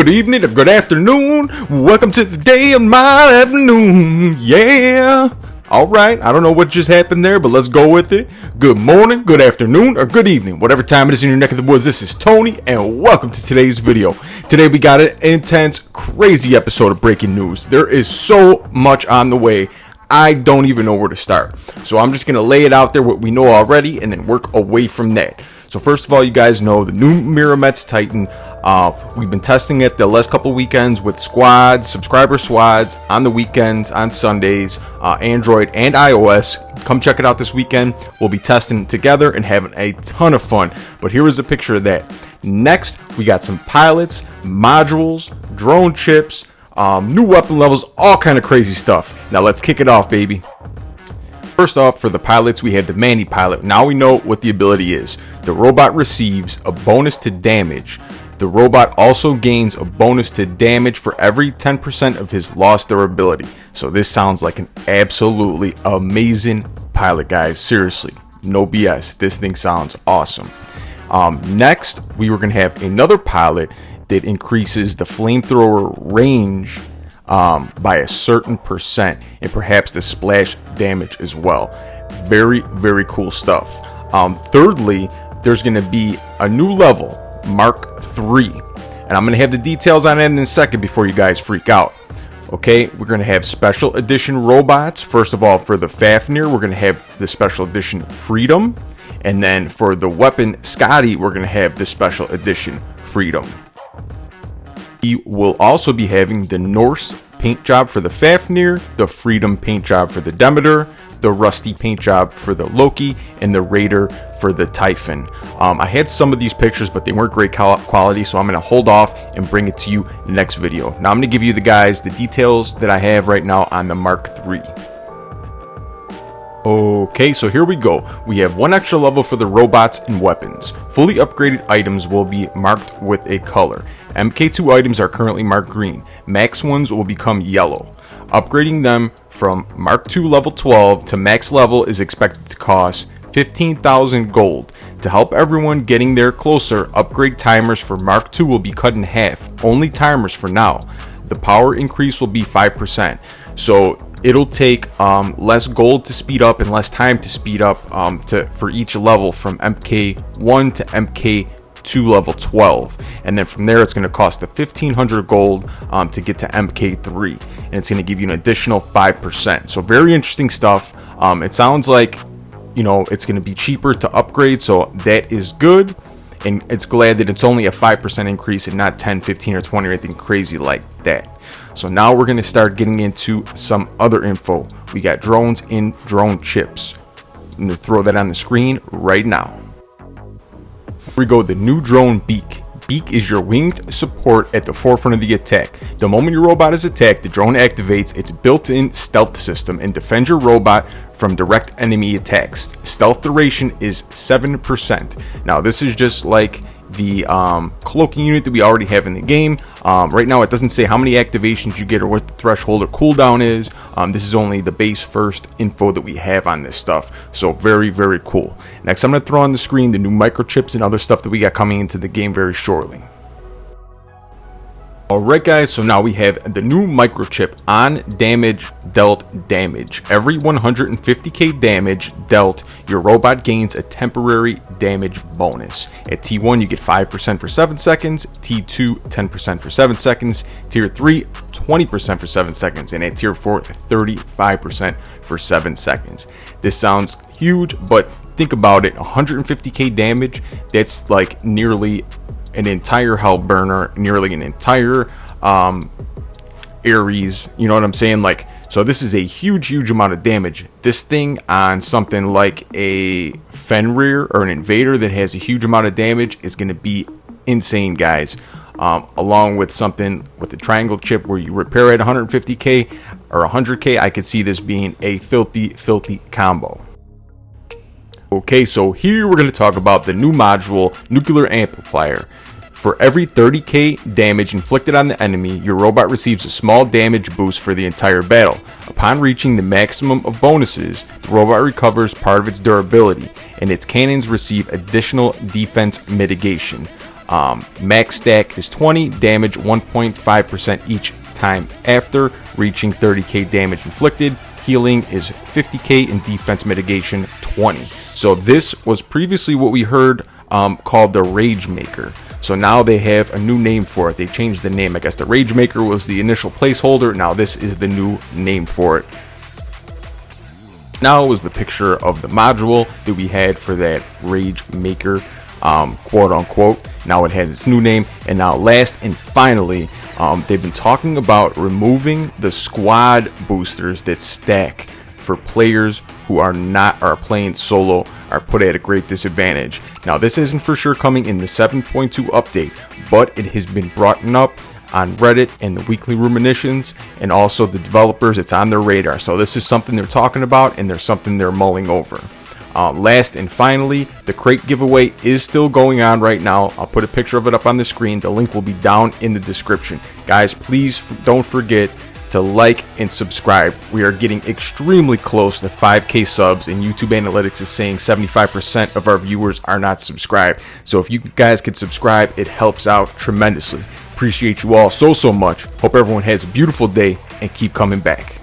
good evening, or good afternoon. Welcome to the day of my afternoon. Yeah. Alright, I don't know what just happened there, but let's go with it. Good morning, good afternoon, or good evening. Whatever time it is in your neck of the woods, this is Tony, and welcome to today's video. Today we got an intense, crazy episode of breaking news. There is so much on the way, I don't even know where to start. So I'm just going to lay it out there, what we know already, and then work away from that. So first of all, you guys know the new Microchips Titan. We've been testing it the last couple weekends with squads, subscriber squads, on the weekends, on Sundays, Android and iOS. Come check it out this weekend. We'll be testing it together and having a ton of fun. But here is a picture of that. Next, we got some pilots, modules, drone chips, new weapon levels, all kind of crazy stuff. Now let's kick it off, baby. First off, for the pilots, we have the Manny pilot. Now we know what the ability is. The robot receives a bonus to damage. The robot also gains a bonus to damage for every 10% of his lost durability. So this sounds like an absolutely amazing pilot, guys. Seriously, no BS. This thing sounds awesome. Next, we were going to have another pilot that increases the flamethrower range by a certain percent, and perhaps the splash damage as well. Very, very cool stuff. Thirdly, there's going to be a new level, Mark 3, and I'm going to have the details on it in a second before you guys freak out. Okay, we're going to have special edition robots. First of all, for the Fafnir, we're going to have the special edition Freedom, and then for the weapon Scotty, we're going to have the special edition Freedom. We will also be having the Norse paint job for the Fafnir, the Freedom paint job for the Demeter, the Rusty paint job for the Loki, and the Raider for the Typhon. I had some of these pictures, but they weren't great quality, so I'm going to hold off and bring it to you next video. Now I'm going to give you the details that I have right now on the Mark III. Okay, so here we go. We have one extra level for the robots and weapons. Fully upgraded items will be marked with a color. MK2 items are currently marked green. Max ones will become yellow. Upgrading them from Mark II level 12 to max level is expected to cost 15,000 gold. To help everyone getting there closer, upgrade timers for Mark II will be cut in half. Only timers for now. The power increase will be 5%. So it'll take less gold to speed up and less time to speed up for each level from MK1 to MK2 level 12, and then from there it's going to cost the 1500 gold to get to MK3, and it's going to give you an additional 5%. So very interesting stuff. It sounds like, you know, it's going to be cheaper to upgrade, so that is good. And it's glad that it's only a 5% increase and not 10, 15, or 20 or anything crazy like that. So now we're going to start getting into some other info. We got drones and drone chips. I'm going to throw that on the screen right now. Here we go, the new drone Beak. Beak is your winged support at the forefront of the attack. The moment your robot is attacked, the drone activates its built-in stealth system and defends your robot from direct enemy attacks. Stealth duration is 7%. Now this is just like the cloaking unit that we already have in the game. Right now it doesn't say how many activations you get or what the threshold or cooldown is. This is only the base first info that we have on this stuff. So very, very cool. Next, I'm going to throw on the screen the new microchips and other stuff that we got coming into the game very shortly. Alright guys, so now we have the new microchip on damage dealt damage. Every 150k damage dealt, your robot gains a temporary damage bonus. At T1 you get 5% for 7 seconds, T2 10% for 7 seconds, Tier 3 20% for 7 seconds, and at Tier 4 35% for 7 seconds. This sounds huge, but think about it, 150k damage, that's like nearly an entire hell burner, nearly an entire Ares, you know what I'm saying? Like, so this is a huge amount of damage. This thing on something like a Fenrir or an Invader that has a huge amount of damage is going to be insane, guys. Along with something with the triangle chip where you repair at 150k or 100k, I could see this being a filthy combo. Okay, so here we're going to talk about the new module, Nuclear Amplifier. For every 30k damage inflicted on the enemy, your robot receives a small damage boost for the entire battle. Upon reaching the maximum of bonuses, the robot recovers part of its durability, and its cannons receive additional defense mitigation. Max stack is 20, damage 1.5% each time after reaching 30k damage inflicted. Healing is 50k and defense mitigation 20. So this was previously what we heard called the Rage Maker. So now they have a new name for it. They changed the name. I guess the Rage Maker was the initial placeholder. Now this is the new name for it. Now it was the picture of the module that we had for that Rage Maker, quote unquote. Now it has its new name. And now last and finally, they've been talking about removing the squad boosters that stack for players who are playing solo, are put at a great disadvantage. Now this isn't for sure coming in the 7.2 update, but it has been brought up on Reddit and the weekly ruminations, and also the developers. It's on their radar. So this is something they're talking about, and there's something they're mulling over. Last and finally, the crate giveaway is still going on right now. I'll put a picture of it up on the screen. The link will be down in the description. Guys, please don't forget to like and subscribe. We are getting extremely close to 5k subs, and YouTube Analytics is saying 75% of our viewers are not subscribed. So if you guys could subscribe, it helps out tremendously. Appreciate you all so much. Hope everyone has a beautiful day and keep coming back.